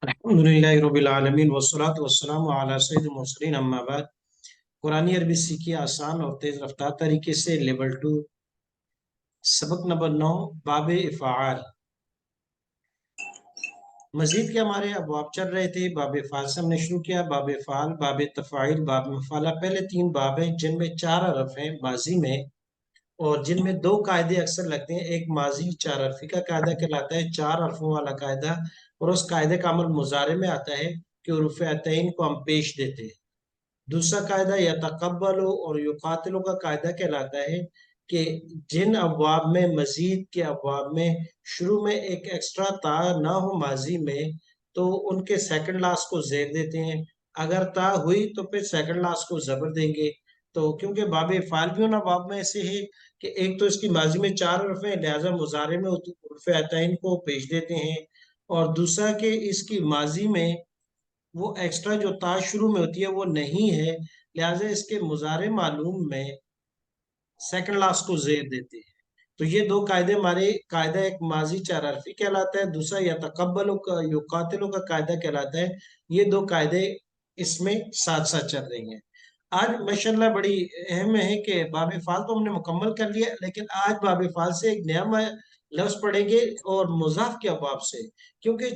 अल्हम्दुलिल्लाहि रब्बिल आलमीन वस्सलातु वस्सलामु अला सय्यिदिल मुरसलीन अम्मा बाद। कुरानी अरबी सीखिए आसान और तेज रफ्तार तरीके से। लेवल 2 सबक नंबर 9 बाब इफ़ाल। मजीद के हमारे अबवाब चल रहे थे। बाब इफ़ाल से हमने शुरू किया। बाब इफ़ाल, बाब तफ़ाइल, बाब मफ़ाला, पहले 3 बाब हैं जिनमें 4 हरफ हैं माजी में, और जिनमें 2 कायदे अक्सर लगते हैं। एक माजी 4 हरफी का कायदा कहलाता है, 4 हरफों वाला कायदा, और उस कायदे का अमल मुजारे में आता है कि हुरूफ़ अतैन को हम पेश देते हैं। दूसरा कायदा या तकब्बलो और युकातिलो का कायदा कहलाता है कि जिन अबवाब में, मजीद के अबवाब में शुरू में एक एक्स्ट्रा ता ना हो माजी में, तो उनके सेकंड लास्ट को जेर देते हैं। अगर ता हुई तो फिर सेकंड लास्ट को जबर देंगे। तो क्योंकि बाब फाल भी उन अबवाब में ऐसे है कि एक तो इसकी माजी में 4 हरफ है, लिहाजा मुजारे में हुरूफ अतैन को पेश देते हैं, और दूसरा कि इसकी माजी में वो एक्स्ट्रा जो ता शुरू में होती है वो नहीं है, लिहाजा इसके मुजारे मालूम में सेकंड लास्ट को जेर देते हैं। तो ये 2 कायदे हमारे, कायदा एक माजी 4 हरफी कहलाता है, दूसरा या तकब्बलो का युकातिलो का कायदा कहलाता है। ये 2 कायदे इसमें साथ साथ चल रही हैं। आज माशाल्लाह बड़ी अहम है कि बाब फाल तो हमने मुकम्मल कर लिया, लेकिन आज बाब फाल से एक नया लफ्ज पढ़ेंगे, और मुजाफ के अबाब से, क्योंकि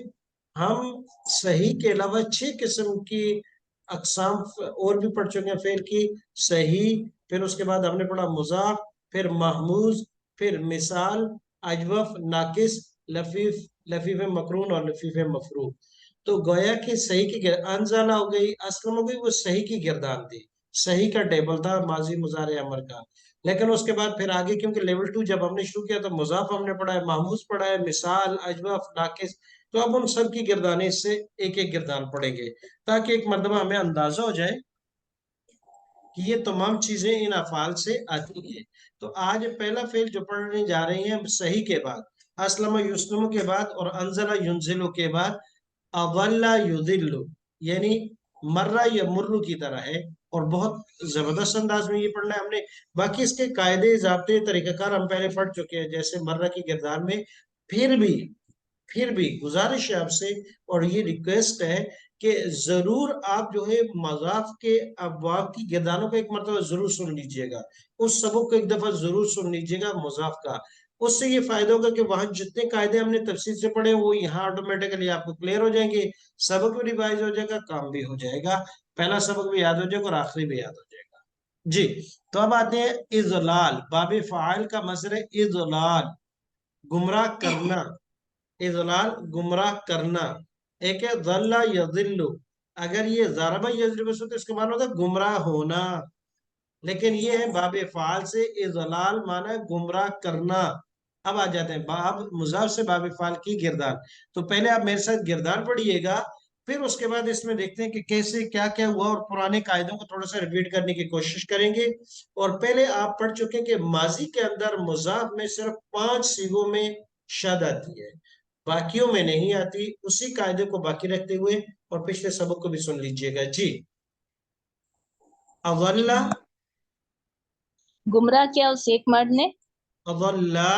हम सही के अलावा 6 किस्म की अकसाम और भी पढ़ चुके हैं फेल की। सही, फिर उसके बाद हमने पढ़ा मुजाफ, फिर महमूज, फिर मिसाल, अजवफ, नाकिस, लफीफ, लफीफ मकरून और लफीफ मफरू। तो गोया कि सही की अनजाना हो गई, असलम हो गई, वो सही की गिरदान थी। सही का टेबल था माजी मुजारे अमर का। लेकिन उसके बाद फिर आगे, क्योंकि लेवल 2 जब हमने शुरू किया तो मुजाफ हमने पढ़ा है, महमूज पढ़ा है, मिसाल, अजवफ, नाकिस। तो अब उन सब की गिरदाने से एक एक गिरदान पढ़ेंगे, ताकि एक मरतबा हमें अंदाजा हो जाए कि ये तमाम चीजें इन अफाल से आती हैं। तो आज पहला फेल जो पढ़ने जा रहे हैं, सही के बाद, असलम युस्लम के बाद, और अनजला युनजिलु के बाद, अवल्ला युदिल्लु, यानी मर्रा या मुर्रू की तरह है, और बहुत जबरदस्त अंदाज में ये पढ़ना है हमने। बाकी इसके कायदे, जाब्ते, तरीकाकार हम पहले पढ़ चुके हैं, जैसे मर्रा की किरदार में। फिर भी फिर भी गुजारिश है आपसे, और ये रिक्वेस्ट है कि जरूर आप जो है मजाफ के अबवाब की गिरदानों को एक मरतबा जरूर सुन लीजिएगा। उस सबक को एक दफा जरूर सुन लीजिएगा मजाफ का। उससे ये फायदा होगा कि वहां जितने कायदे हमने तफसील से पढ़े वो यहाँ ऑटोमेटिकली आपको क्लियर हो जाएंगे। सबक भी रिवाइज हो जाएगा, काम भी हो जाएगा। पहला सबक भी याद हो जाएगा और आखिरी भी याद हो जाएगा। जी, तो अब आते हैं इजलाल। बाब फाइल का मसला है इजलाल, गुमराह करना। इजलाल गुमराह करना। एक है जल्ला यजिल्लु। अगर ये ज़रबा यजरिबु से तो इसका माना होता है गुमराह होना, लेकिन ये है बाब फाल से इजलाल माना है गुमराह करना। अब आ जाते हैं बाब मुजाफ से बाब फाल की गिरदान। तो पहले आप मेरे साथ गिरदान पढ़िएगा, फिर उसके बाद इसमें देखते हैं कि कैसे क्या क्या हुआ, और पुराने कायदों को थोड़ा सा रिपीट करने की कोशिश करेंगे। और पहले आप पढ़ चुके हैं कि माजी के अंदर मुजाफ में सिर्फ 5 सीगों में शद आती है, बाकियों में नहीं आती। उसी कायदे को बाकी रखते हुए और पिछले सबक को भी सुन लीजिएगा। जी, अवल्ला, गुमराह किया उस एक मर्द ने। अवल्ला,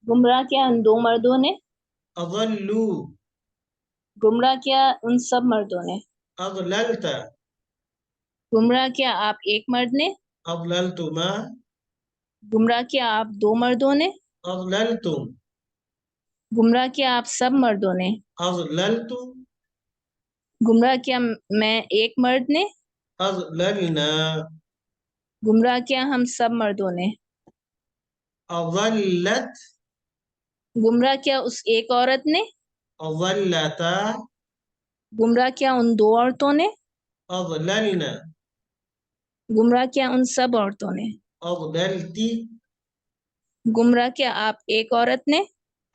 गुमराह किया उन 2 मर्दों ने। अवल्लू, गुमराह किया उन सब मर्दों ने। अवललता, गुमराह किया आप एक मर्द ने। अवललतुमा, गुमराह किया आप 2 मर्दों ने। अवललतुम, गुमराह किया आप सब मर्दों ने। अवललतु, गुमराह किया मैं एक मर्द ने। अवललना, गुमराह किया हम सब मर्दों ने। अवल्लत, गुमराह किया उस एक औरत ने। अवल्लता, गुमराह किया उन 2 औरतों ने। अवललना, गुमराह किया उन सब औरतों ने। अवललती, गुमराह किया आप एक औरत ने।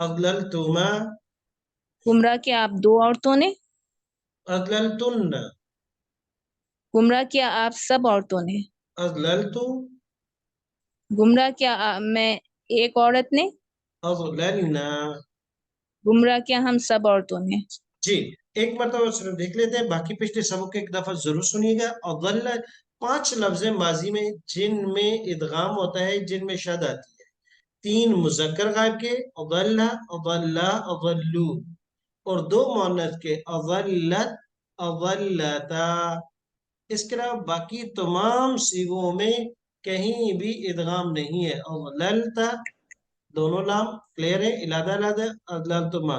अवललतुमा, गुमराह किया आप 2 औरतों ने। अवललतुन्ना, गुमराह किया आप सब औरतों ने। अवललतु, गुमराह किया मैं एक औरत ने। अवललना। गुमराह किया हम सब औरतों ने। जी, एक मरतबा सिर्फ देख लेते हैं, बाकी पिछले सबक को एक दफा जरूर सुनिएगा। अदल्ल 5 लफ्ज माजी में जिनमें इदगाम होता है, जिनमें शद आती है। तीन मुजक्कर गायब के अदल्ला अदल्ला अदल्लू, और दो मुअन्नस के अदल्लत अदल्लता। इसके अलावा बाकी तमाम सीगों में कहीं भी इदगाम नहीं है। अदल्लता दोनों लाम क्लियर है, इलादा इलादा अदलतुमा,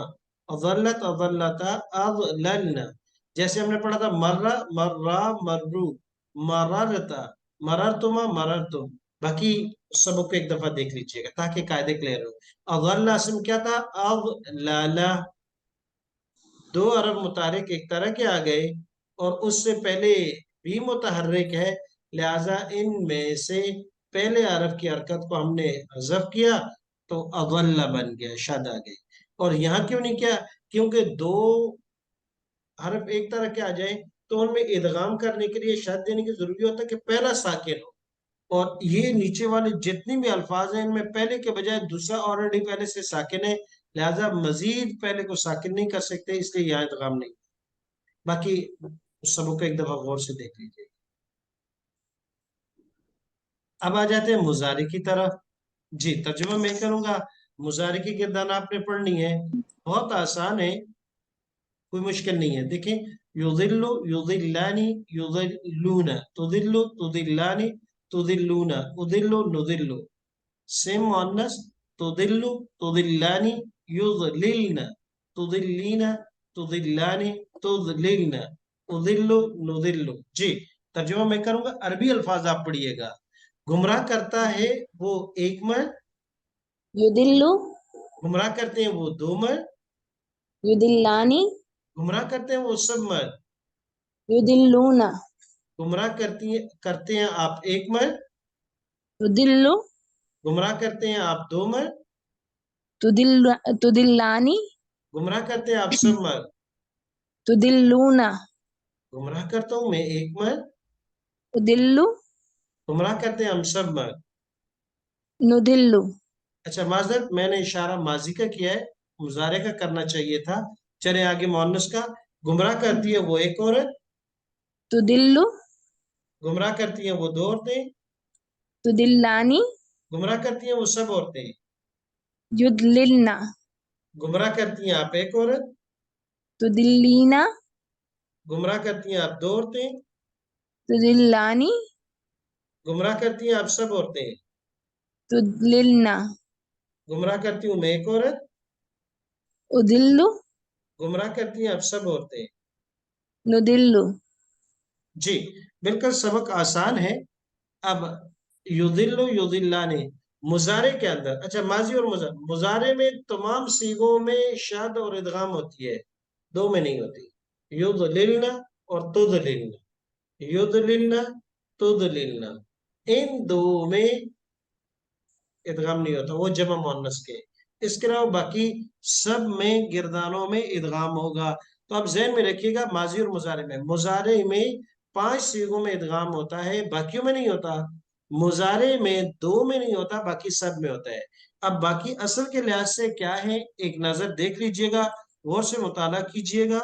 अदल्लत अदल्लता अदललना। जैसे हमने पढ़ा था मर्रा मर्रा मर्रू, मररता मररतुमा मररतुम। बाकी सबको एक दफा देख लीजिएगा ताकि कायदे क्लियर हो। अदल्ला असम क्या था? अदलाला। दो अरब मुतारिक एक तरह के आ गए और उससे पहले भी मुतहर्रिक है, लिहाजा इनमें से पहले अरब की हरकत को हमने हज़फ किया तो अदल्ला बन गया, शद आ गई। और यहाँ क्यों नहीं किया? क्योंकि दो हरफ एक तरह के आ जाए तो उनमें इदगाम करने के लिए शद देने की जरूरी होता है कि पहला साकिन हो। और ये नीचे वाले जितनी भी अल्फाज हैं इनमें पहले के बजाय दूसरा ऑलरेडी पहले से साकिन है, लिहाजा मजीद पहले को साकिन नहीं कर सकते, इसलिए यहाँ इदगाम नहीं। बाकी सबको एक दफा गौर से देख लीजिए। अब आ जाते हैं मुजारी की तरफ। जी तर्जुमा मैं करूंगा। मुजारी की गिरदान आपने पढ़नी है, बहुत आसान है, कोई मुश्किल नहीं है। देखें, युदिल्लु युदिल्लानी युदिल्लूना, तुदिल्लु तुदिल्लानी तुदिल्लूना, उदिल्लु नुदिल्लु। सेम मुअन्नस, तुदिल्लु तुदिल्लानी युदलिलना, तुदिल्लीना तुदिल्लानी तुदलिलना, उदिल्लु नुदिल्लु। जी तर्जुमा मैं करूंगा, अरबी अल्फाज आप पढ़िएगा। गुमराह करता है वो एक मर्द, युदिल्लु गुमराह करते हैं वो दो मर्द, युदिल्लानी गुमराह करते हैं वो सब मर्द, युदिल्लूना गुमराह करते हैं आप एक मर्द, तुदिल्लु गुमराह करते हैं आप दो मर्द, तुदिल्लानी गुमराह करते हैं आप सब मर्द, तुदिल्लूना गुमराह करता हूं मैं एक मर्द, उदिल्लु गुमराह करते हैं हम सब मर्द। नुदिल्लु। अच्छा माजरत, मैंने इशारा माजी का किया है, मुजारे का करना चाहिए था। चले आगे मोहनस का। गुमराह करती है वो एक औरत, तुदिल्लु गुमराह करती हैं वो दो औरतें, तुदिल्लानी गुमराह करती हैं वो सब औरतें, युदलिलना गुमराह करती हैं आप एक औरत, तुदिल्लीना गुमराह करती हैं आप दो औरतें, तुदिल्लानी गुमराह करती हैं आप सब औरतें, तुदलिलना गुमराह करती हूँ मैं एक औरत, उदिल्लु गुमराह करती हैं आप सब औरतें। नुदिल्लु। जी बिल्कुल सबक आसान है। अब युदिल्लु युदिल्लाने मुजारे के अंदर, अच्छा माजी और मुजारे में तमाम सीगों में शद और इदगाम होती है, दो में नहीं होती। युदलिलना और तुदलिलना, युदलिलना तुदलिलना, इन दो में इदगाम नहीं होता, वो जमा मुअन्नस के। इसके अलावा बाकी सब में गिरदानों में इदगाम होगा। तो अब जहन में रखिएगा, माजी और मुजारे में, मुजारे में पांच सीगों में इदगाम होता है, बाकियों में नहीं होता। मुजारे में दो में नहीं होता, बाकी सब में होता है। अब बाकी असल के लिहाज से क्या है, एक नजर देख लीजिएगा, गौर से मुताला कीजिएगा।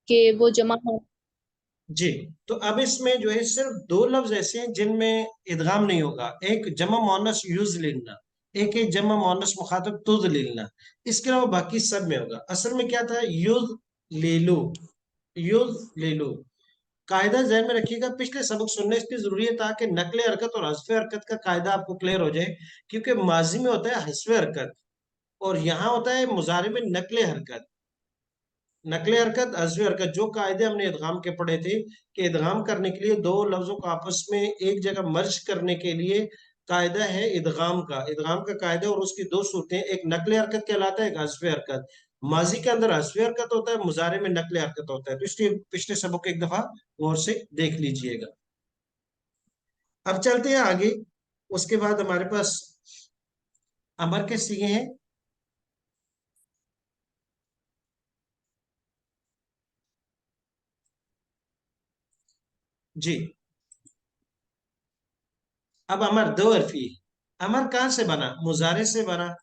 कि वो जमा हो। जी तो अब इसमें जो है सिर्फ दो लफ्ज ऐसे हैं जिनमें इदगाम नहीं होगा, एक जमा मोनस यूज लेना, एक है जमा मोनस मुखातब तुद लेना। इसके अलावा बाकी सब में होगा। असल में क्या था, युज ले लो, युज ले लो। कायदा जहन में रखिएगा, पिछले सबक सुनने इसकी जरूरी है ताकि नकले हरकत और हस्फ हरकत का कायदा आपको क्लियर हो जाए। क्योंकि माजी में होता है हस्फ हरकत और यहाँ होता है मुजारे में नकले हरकत। नकली हरकत हज़्वी हरकत, जो कायदे हमने इदगाम के पढ़े थे कि इदगाम करने के लिए दो लफ्जों को आपस में एक जगह मर्ज करने के लिए कायदा है इदगाम का कायदा, और उसकी दो सूरतें, एक नकली हरकत कहलाता है, एक हज़्वी हरकत। माजी के अंदर हज़्वी हरकत होता है, मुजारे में नकली हरकत होता है। तो इसलिए पिछले सबक एक दफा गौर से देख लीजिएगा। अब चलते हैं आगे। उसके बाद हमारे पास अमर के सीगे हैं। जी अब अमर दो हरफी। अमर कहाँ से बना? मुजारे से बना।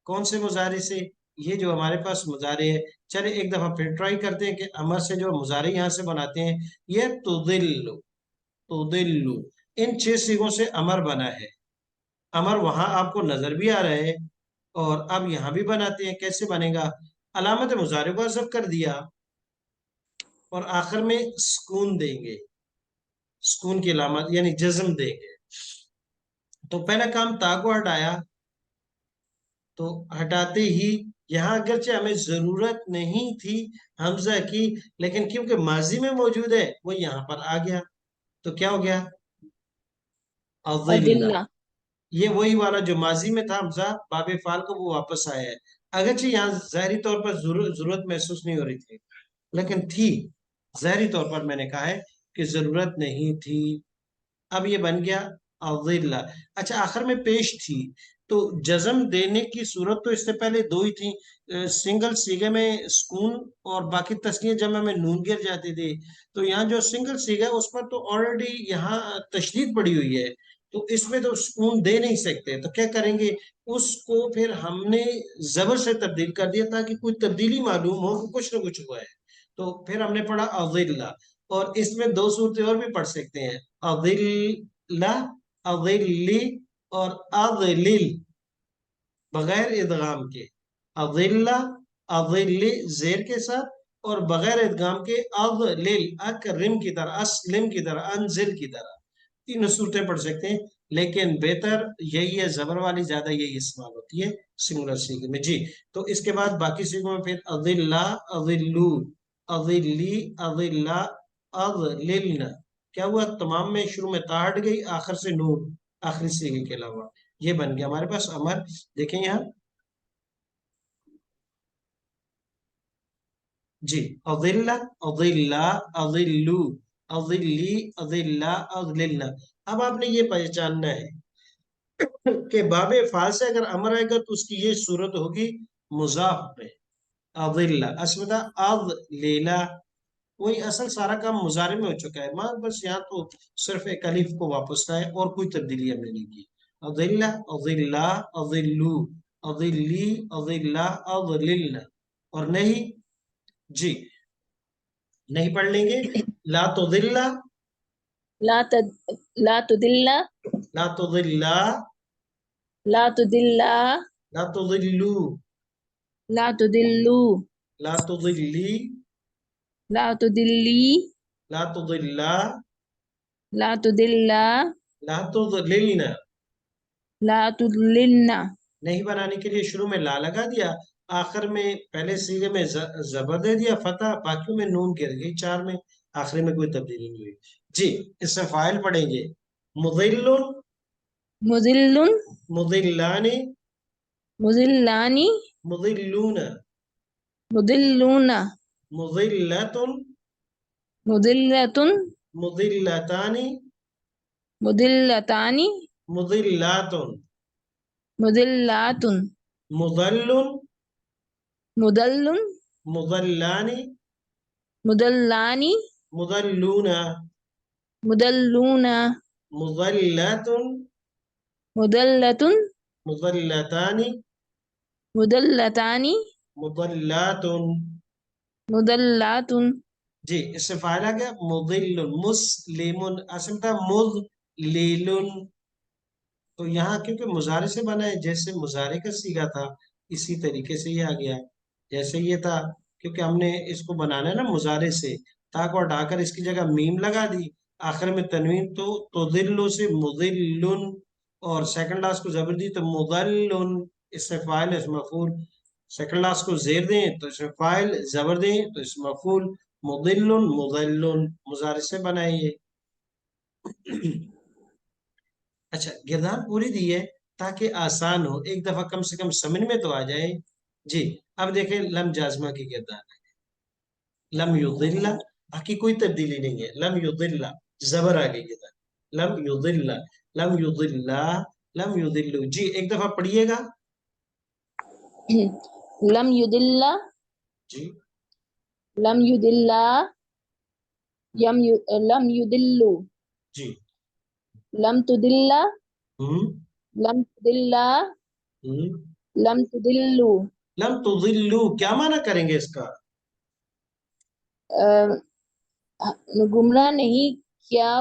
कौन से मुजारे से? ये जो हमारे पास मुजारे है। चलिए एक दफा फिर ट्राई करते हैं कि अमर से जो मुजारे यहाँ से बनाते हैं, ये तुदिल्लु, तुदिल्लु। ان 6 سیغوں سے امر بنا ہے. امر وہاں آپ کو نظر بھی آ رہا ہے اور اب یہاں بھی بناتے ہیں. کیسے بنے گا؟ علامت مضارع کو حذف کر دیا اور آخر میں سکون دیں گے. سکون کی علامت یعنی جزم دیں گے. تو پہلا کام تا کو ہٹایا، تو ہٹاتے ہی یہاں اگرچہ ہمیں ضرورت نہیں تھی حمزہ کی، لیکن کیونکہ ماضی میں موجود ہے وہ یہاں پر آ گیا. تو کیا ہو گیا؟ اضل. أضل یہ وہی والا جو ماضی میں تھا حمزہ باب فعل کو وہ واپس آیا ہے. اگرچہ یہاں ظاہری طور پر ضرورت محسوس نہیں ہو رہی تھی، لیکن تھی. ظاہری طور پر میں نے کہا ہے کہ ضرورت نہیں تھی. اب یہ بن گیا اضل. اچھا آخر میں پیش تھی، تو جزم دینے کی صورت تو اس سے پہلے دو ہی تھیں. سنگل سیگے میں سکون اور باقی تسنیہ جمع میں نون گر جاتی تھی. تو یہاں جو سنگل سیگا ہے اس پر تو آلریڈی یہاں تشدید پڑی ہوئی ہے، تو اس میں تو سکون دے نہیں سکتے. تو کیا کریں گے؟ اس کو پھر ہم نے زبر سے تبدیل کر دیا تاکہ کوئی تبدیلی معلوم ہو کہ کچھ نہ کچھ ہوا ہے. تو پھر ہم نے پڑھا اضل. اور اس میں دو صورتیں اور بھی پڑھ سکتے ہیں، اضل، اضلی اور اضلل بغیر ادغام کے. اضل، اضل زیر کے ساتھ اور بغیر ادغام کے اضلل، اکرم کی طرح، اسلم کی طرح، انزل کی طرح. تین صورتیں پڑھ سکتے ہیں، لیکن بہتر یہی ہے، زبر والی زیادہ یہی استعمال ہوتی ہے سنگولر سیغے میں. جی تو اس کے بعد باقی سیغوں میں پھر اضل، اضلو، اضلی، اضلا، اضللن. کیا ہوا؟ تمام میں شروع میں تا ہٹ گئی، آخر سے نون، آخری سیغے کے علاوہ. یہ بن گیا ہمارے پاس امر. دیکھیں یہاں جی، اضل، اضلا، اضلو، اضلی، اضلا، اضللن. اب آپ نے یہ پہچاننا ہے کہ باب فعل سے اگر امر آئے گا تو اس کی یہ صورت ہوگی مضاف میں. اضل اصل تھا اضللا، وہی اصل سارا کام مضارع میں ہو چکا ہے، ماں بس یہاں تو صرف ایک الف کو واپس لائے اور کوئی تبدیلی ہم نے نہیں کی. اضل، اضلا، اضلو، اضلی، اضلا، اضللن. اور نہیں جی نہیں پڑھ لیں گے. لا تضل، لا تضل لا تضل، لا تضل لا تضلوا، لا تضلوا لا تضلی، لا تضلی لا تضلا، لا تضلا لا تضللن. لا تضللن. نہیں بنانے کے لیے شروع میں لا لگا دیا، آخر میں پہلے سیغے میں زبر دے دیا فتح، باقیوں میں نون گر گئی، چار میں آخری میں کوئی تبدیلی نہیں ہوئی. جی اس سے فاعل پڑھیں گے. مضل، مضل مضلان، مضلان مضلون، مضلون مضلة، مضلة مضلتان، مضلتان مضلات، مضلات مضل، مضل مضلان، مضلان مضلون، مضلون مضلات، مضلة مضلتان، مضلتان مضلات. مضلات. جی اس سے فائدہ کیا؟ مضل، مسلم، اصل تھا مضلل. تو یہاں کیونکہ مضارع سے بنا ہے، جیسے مضارع کا صیغہ تھا اسی طریقے سے یہ آ گیا. جیسے یہ تھا کیونکہ ہم نے اس کو بنانا ہے نا مضارع سے، تا کو ہٹا کر اس کی جگہ میم لگا دی، آخر میں تنوین، تو تضل سے مضل، اور سیکنڈ لاسٹ کو زبر دی تو مضل. اس سے فاعل اس مفعول، سیکنڈ لاسٹ کو زیر دیں تو اس میں فاعل، زبر دیں تو اس میں مفعول. مضل، مضل مضارع سے بنائیے. اچھا گردان پوری دی ہے تاکہ آسان ہو، ایک دفعہ کم سے کم سمجھ میں تو آ جائے. جی اب دیکھیں لم جازمہ کی گردان. لم یضل، باقی کوئی تبدیلی نہیں ہے. لم یضل زبر آ گئی گردان. لم یضل، لم یضل، لم یضل. جی ایک دفعہ پڑھیے گا. لم يضل جی لم يضل لم يضل جی لم تضل ہم لم تضل ہم لم تضلوا. لم تضلوا کیا معنی کریں گے اس کا؟ گمراہ نہیں کیا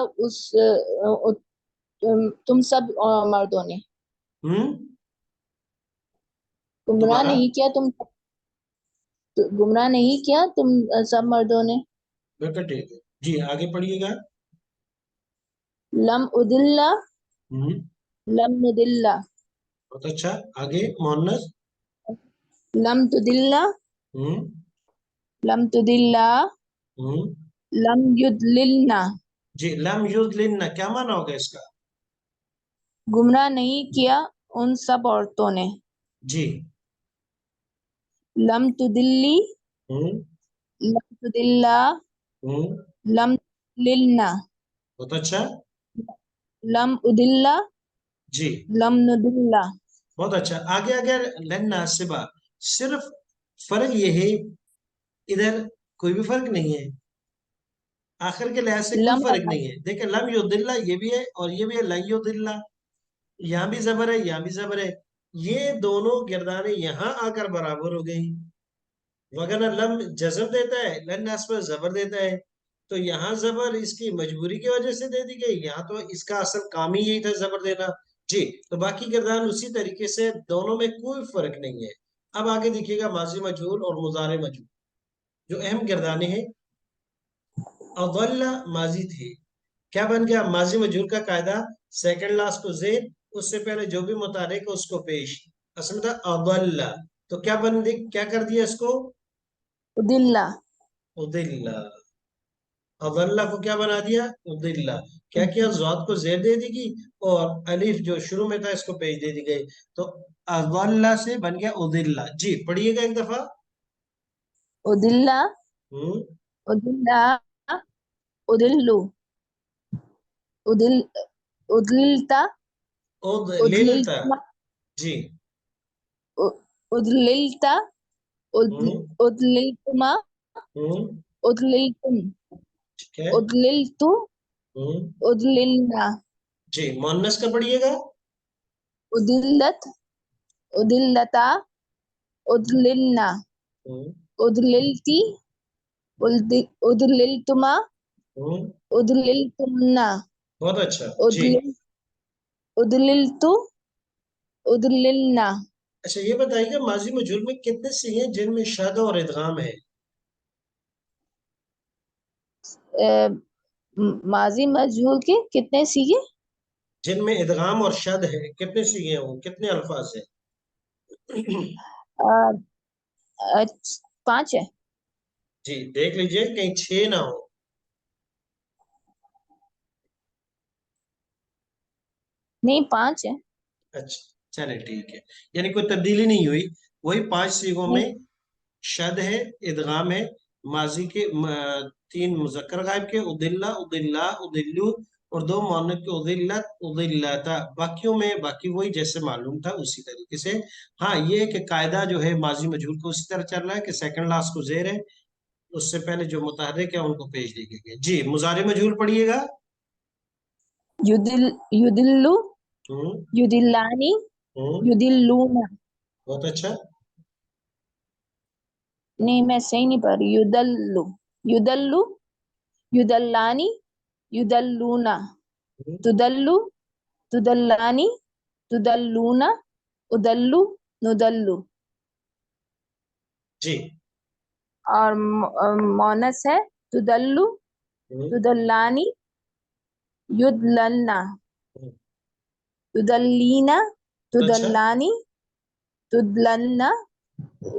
तुम सब मर्दों ने गुमराह दोबारा। नहीं किया गुमराह नहीं किया तुम सब मर्दों ने। बिल्कुल ठीक है जी, आगे पढ़िएगा। लम उदिल्ला हम्म लम नुदिल्ला बहुत अच्छा। आगे मोहन्नस। लम तुदिल्ला हम्म लम तुदिल्ला हम्म लम युदलिलना जी, लम युज़लिन क्या माना होगा इसका? गुमराह नहीं किया उन सब औरतों ने। जी। लम तुदिल्ली हम्म लम तुदिल्ला हम्म लम लिलना बहुत अच्छा। लम उदिल्ला जी लम नुदिल्ला। बहुत अच्छा। आगे अगर लन नासिबा, सिर्फ फर्क ये है, इधर कोई भी फर्क नहीं है, आखिर के लिहाज से कोई लम फर्क नहीं है। देखिए लम युदिल्ला ये भी है और ये भी है, लन युदिल्ला। यहाँ भी जबर है, यहाँ भी जबर है, ये दोनों गिरदारें यहाँ आकर बराबर हो गई। वगरना लम जज़म देता है, लन नासिबा जबर देता है। तो यहाँ जबर इसकी मजबूरी की वजह से दे दी गई, यहाँ तो इसका असल काम ही यही था जबर देना। जी, तो बाकी किरदार उसी तरीके से, दोनों में कोई फर्क नहीं है। अब आगे देखिएगा माजी मजहूल और मुजारे मजहूल, जो अहम किरदारें हैं। अदल्ला माजी थे, क्या बन गया माजी मजहूल का कायदा? सेकंड लास्ट को जेर, उससे पहले जो भी मुतारिक है उसको पेश। असल में था अदल्ला, तो क्या बन दे, क्या कर दिया इसको? उदिल्ला उदिल्ला। अदल्ला को क्या बना दिया? उदिल्ला। क्या किया? ज़ात को जेर दे दी गई और अलिफ जो शुरू में था इसको पेश दे दी गई। तो अदल्ला से बन गया उदिल्ला। जी पढ़िएगा एक दफा। उदिल्ला हम्म उदिल्ला उदिल्लू उदिल उदलिलता उदलिलता। उदलिलतुमा जी। उ- उदलिलता हम्म उदलिलतुमा हम्म उदलिलतुम ठीक है। उदलिलतु हम्म उदलिलना जी, मुअन्नस का पढ़िएगा। उदिल्लत उदिल्लता उदलिलना हम्म उदलिलती उदलिलतुमा हम्म उदलिलतुमना बहुत अच्छा। जी। उदलिल उदलिलतु उदलिलना। अच्छा ये बताइएगा, माजी मजहूल में कितने सी हैं जिनमें शद और इदगाम है? अ, माजी मजहूल के कितने सीखे? जिनमें इदगाम और शद है, कितने सी हैं वो, कितने अल्फाज हैं? अ, अ, 5 है। जी देख लीजिए कहीं छह ना हो। नहीं, 5 है। अच्छा चले ठीक है, यानी कोई तब्दीली नहीं हुई, वही पांच सीगों नहीं। में शद है, इदगाम है, माजी के तीन मुजक्कर गायब के, उदिल्ला उदिल्ला उदिल्लू, और दो मुअन्नथ के उदिल्लत उदिल्लता। बाकियों में बाकी वही जैसे मालूम था उसी तरीके से। हाँ ये है कि कायदा जो है माजी मजहूल को उसी तरह चल रहा है कि सेकंड लास्ट को जेर है, उससे पहले जो मुतहर्रिक है उनको पेश देंगे। जी मुजारे मजहूल पढ़िएगा। युदिल युदिल्लु हम्म युदिल्लानी हम्म युदिल्लूना। बहुत अच्छा। नहीं, मैं सही नहीं पढ़ रही। युदल्लु युदल्लु युदल्लानी युदल्लूना हम्म, तुदल्लु तुदल्लानी तुदल्लूना उदल्लु नुदल्लु। जी। और मोनस है तुदल्लु हम्म, तुदल्लानी युदललना हम्म, तुदल्लीना अच्छा। तुदल्लानी तुदललना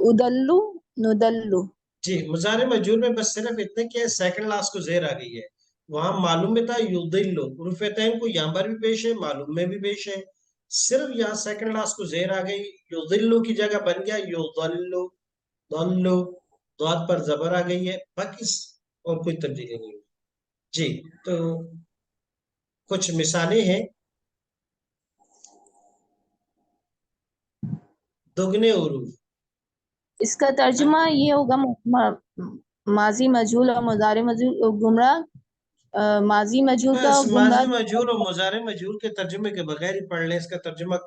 उदल्लु नुदल्लु। जी मुजारे मजहूल में बस सिर्फ इतने कि सेकंड लास्ट को जेर आ गई है। वहां मालूम में था युदिल्लु, उर्फतैन को यहाँ पर भी पेश है, मालूम में भी पेश है, सिर्फ यहाँ सेकंड लास्ट को जेर आ गई, युदिल्लु की जगह बन गया युदल्लु। दल्लु, दाद पर जबर आ गई है, बाकी और कोई तब्दीली नहीं हुई। जी। तो कुछ मिसालें हैं। दुगने उरूफ। इसका तर्जुमा ये होगा माजी मजहूल और मुजारे मजहूल गुमराह। माजी मजहूल का बस माजी गुमराह। मजहूल और मुजारे मजहूल के तर्जुमे के बगैर ही पढ़ लें, इसका तर्जुमा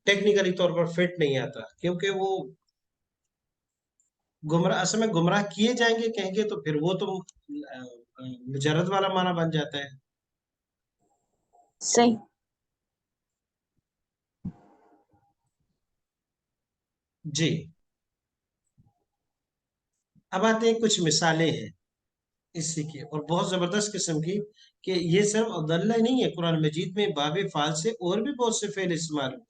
टेक्निकली तौर पर फिट नहीं आता, क्योंकि वो गुमराह असल में गुमराह किए जाएंगे कहेंगे तो फिर वो तो मुजरद वाला माना बन जाता है। सही। जी, अब आते हैं कुछ मिसालें हैं इसी की, और बहुत जबरदस्त किस्म की, कि ये सिर्फ अब्दुल्ला ही नहीं है, कुरान मजीद में बाब फाल से और भी बहुत से फेल इस्तेमाल हुए।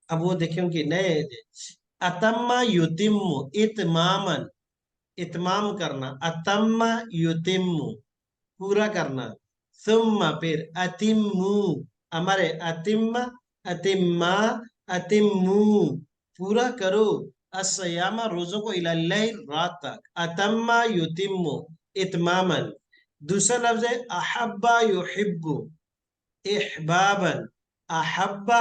अब वो देखें उनके नए, अतम्मा युतिम्मु इतमामन, इतमाम करना, अतम्मा युतिम्मु पूरा करना, सुम्मा फिर अतिम्मु, हमारे अतिम्मा, अतिम्मा, अतिम्मु पूरा करो, असयामा रोजों को, इलल्लैल रात तक, अतम्मा युतिम्मु इतमामन। दूसरा लफ्ज है अहब्बा युहिब्बु इहबाबन, अहब्बा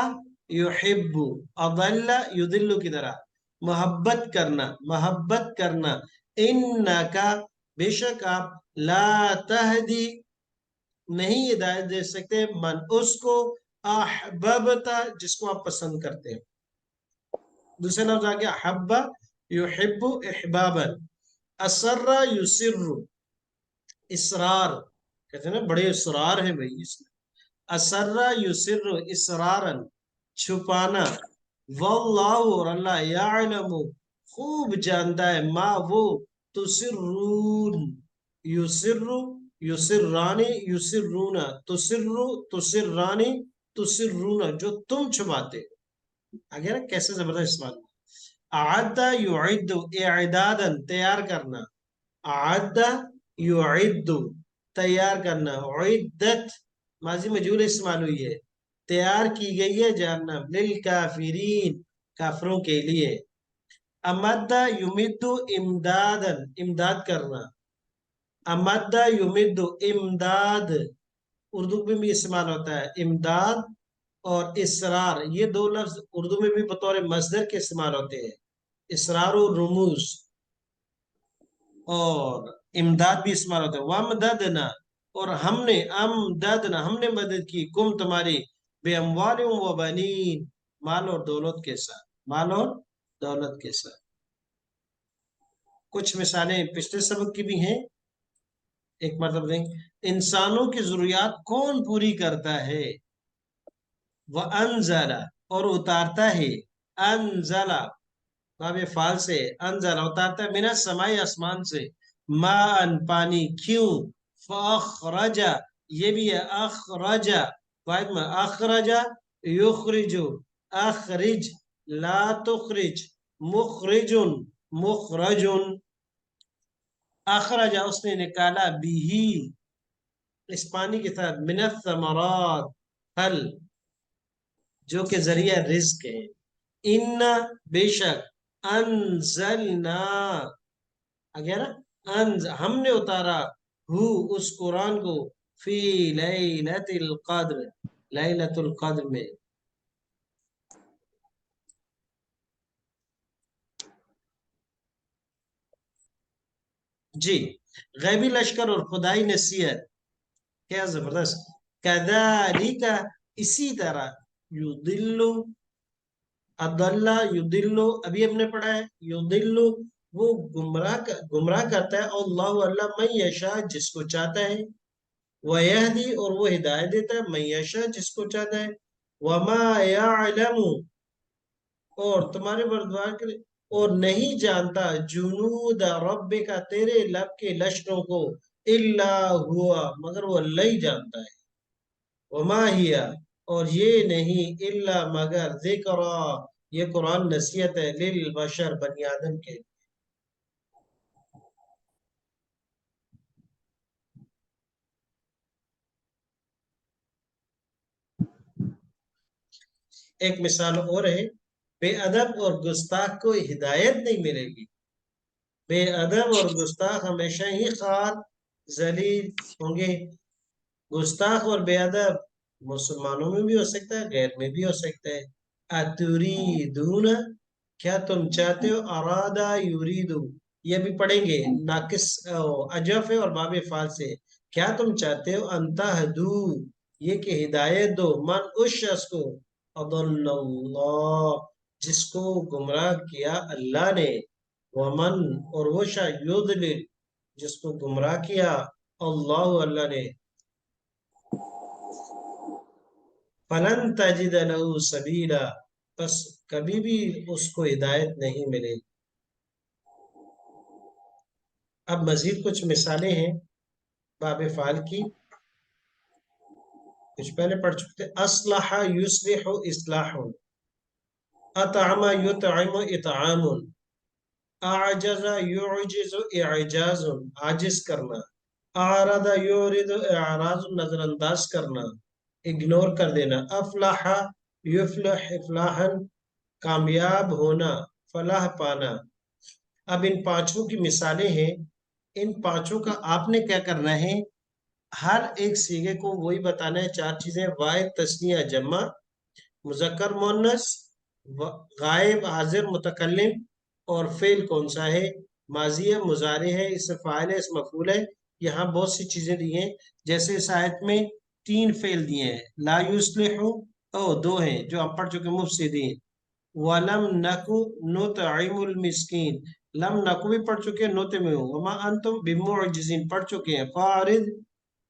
युहिब्बु, अदल्ला युदिल्लु की तरह, मोहब्बत करना, मोहब्बत करना, इन्नका बेशक आप, ला तहदी नहीं हिदायत दे सकते, मन उसको, अहबबता जिसको आप पसंद करते हैं। दूसरा लफ्ज आ गया हब्बा युहिब्बु इहबाबन, असर्रा युसिर्रु इसरार, कहते हैं ना बड़े इसरार है भाई इसमें, असर्रा युसिर्रु इसरारन छुपाना, वल्लाहु और अल्लाह यालमु खूब जानता है, मा वो, तुसिर्रून युसिर्रु युसिर्रानी युसिर्रूना, तुसिर्रु तुसिर्रानी तुसिर्रूना जो तुम छुपाते हो। आगे ना कैसे जबरदस्त इस्तेमाल, आदा युइद्दु इदादन तैयार करना, आदा युइद्दु तैयार करना, उइद्दत माजी मजूल इस्तेमाल हुई है, तैयार की गई है जहन्नम, लिल काफिरीन काफरों के लिए। अमद्दा युमिद्दु इमदादन इमदाद करना, अमद्दा युमिद्दु इमदाद उर्दू में भी इस्तेमाल होता है, इमदाद और इसरार, ये दो लफ्ज उर्दू में भी बतौर मस्दर के इस्तेमाल होते हैं, इसरार और रुमूज, और इमदाद भी इस्तेमाल होता है। वमददना और हमने, अमददना हमने मदद की, कुम तुम्हारी, बेअमवाल व बनीन माल और दौलत के साथ, माल और दौलत के साथ। कुछ मिसालें पिछले सबक की भी हैं, एक मतलब दें, इंसानों की जरूरियात कौन पूरी करता है, वह अनजला और उतारता है, अनजला बाबे फाल से, अनजला उतारता है, मिना समाई आसमान से, मान पानी, क्यों, फअखरजा ये भी है, अखरजा वाहिद में, अखरजा युखरिजु, अखरिज ला तुखरिज, मुखरिजुन मुखरजुन, अखरजा उसने निकाला, बिही इस पानी के साथ, मिनत समरात फल जो के जरिए रिज्क है, इन्ना बेशक, अनजलना आगे ना, हमने उतारा, हु उस कुरान को, फी लैलतुल कद्र लैलतुल कद्र में। जी, गैबी लश्कर और खुदाई नसीहत, क्या जबरदस्त, कदालिका इसी तरह, युदिल्लु अदल्ला युदिल्लु अभी हमने पढ़ा है, युदिल्लु वो गुमराह करता है, और अल्लाह अल्लाह मैं यशा जिसको चाहता है, वयहदी और वो हिदायत देता है, मैं यशा जिसको चाहता है, वमा यालमु और तुम्हारे बरदुआर के लिए, और नहीं जानता, जुनूद रब्बे का तेरे लब के लश्करों को, इल्ला हुआ मगर वो अल्लाह ही जानता है, वमा हिया और ये नहीं, इल्ला मगर, जिक्रा ये कुरान नसीहत है, लिल बशर बनी आदम के। एक मिसाल और है, बेअदब और गुस्ताख को हिदायत नहीं मिलेगी, बेअदब और गुस्ताख हमेशा ही खार जलील होंगे। गुस्ताख और बेअदब मुसलमानों में भी हो सकता है, गैर में भी हो सकता है। अतुरीदून क्या तुम चाहते हो, अरादा युरीदु ये भी पढ़ेंगे, नाकिस अजफ है और बाबे फाल से, क्या तुम चाहते हो, अंतहदू ये कि हिदायत दो, मन उस शख्स को, अदल्लल्लाह जिसको गुमराह किया अल्लाह ने, वमन और वो शाह युदलिल जिसको गुमराह किया अल्लाह अल्लाह ने, फलन तजिद लहू सबीला بس کبھی بھی اس کو ہدایت نہیں ملے. اب مزید کچھ مثالیں ہیں باب فعال کی، کچھ پہلے پڑھ چکتے. اصلح یصلح اصلاح، اطعم یطعم اطعام، اعجز یعجز اعجاز عاجز کرنا، اعرض یعرض اعراض نظر انداز کرنا، اگنور کر دینا. افلح یفلح افلاحا کامیاب ہونا، فلاح پانا. اب ان پانچوں کی مثالیں ہیں. ان پانچوں کا آپ نے کیا کرنا ہے، ہر ایک سیغے کو وہی بتانا ہے. چار چیزیں: واحد، تثنیہ، جمع، مذکر مؤنث، غائب حاضر متکلم، اور فعل کون سا ہے، ماضی ہے، مضارع ہے، اسم فاعل ہے، اسم مفعول ہے. یہاں بہت سی چیزیں دی ہیں، جیسے اس آیت میں 3 فعل دیے ہیں. لا یصلح، او 2 ہیں جو ہم پڑھ چکے مفسدین. وَلَمْ نَكُ نُطْعِمُ الْمِسْكِينَ، لم نکو بھی پڑھ چکے ہیں، نوتے میں ہوں. وَمَا أَنْتُمْ بِمُعْجِزِينَ پڑھ چکے ہیں. فَأَعْرِضْ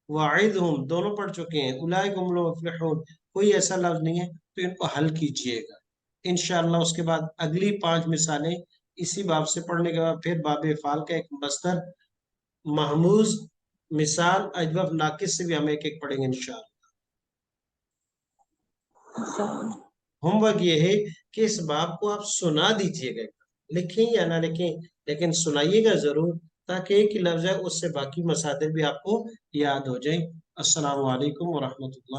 وَعِظْهُمْ دونوں پڑھ چکے ہیں. أُولَٰئِكَ هُمُ الْمُفْلِحُونَ کوئی ایسا لفظ نہیں ہے، تو ان کو حل کیجئے گا انشاءاللہ. اس کے بعد اگلی 5 مثالیں اسی باب سے پڑھنے کے بعد پھر باب افعال کا ایک مصدر محموز مثال اجوف ناقص سے بھی ہم ایک ایک پڑھیں گے انشاءاللہ. ہوم ورک یہ ہے کہ اس باب کو آپ سنا دیجئے گا، لکھیں یا نہ لکھیں لیکن سنائیے گا ضرور، تاکہ ایک ہی لفظ ہے اس سے باقی مصادر بھی آپ کو یاد ہو جائیں. السلام علیکم ورحمۃ اللہ.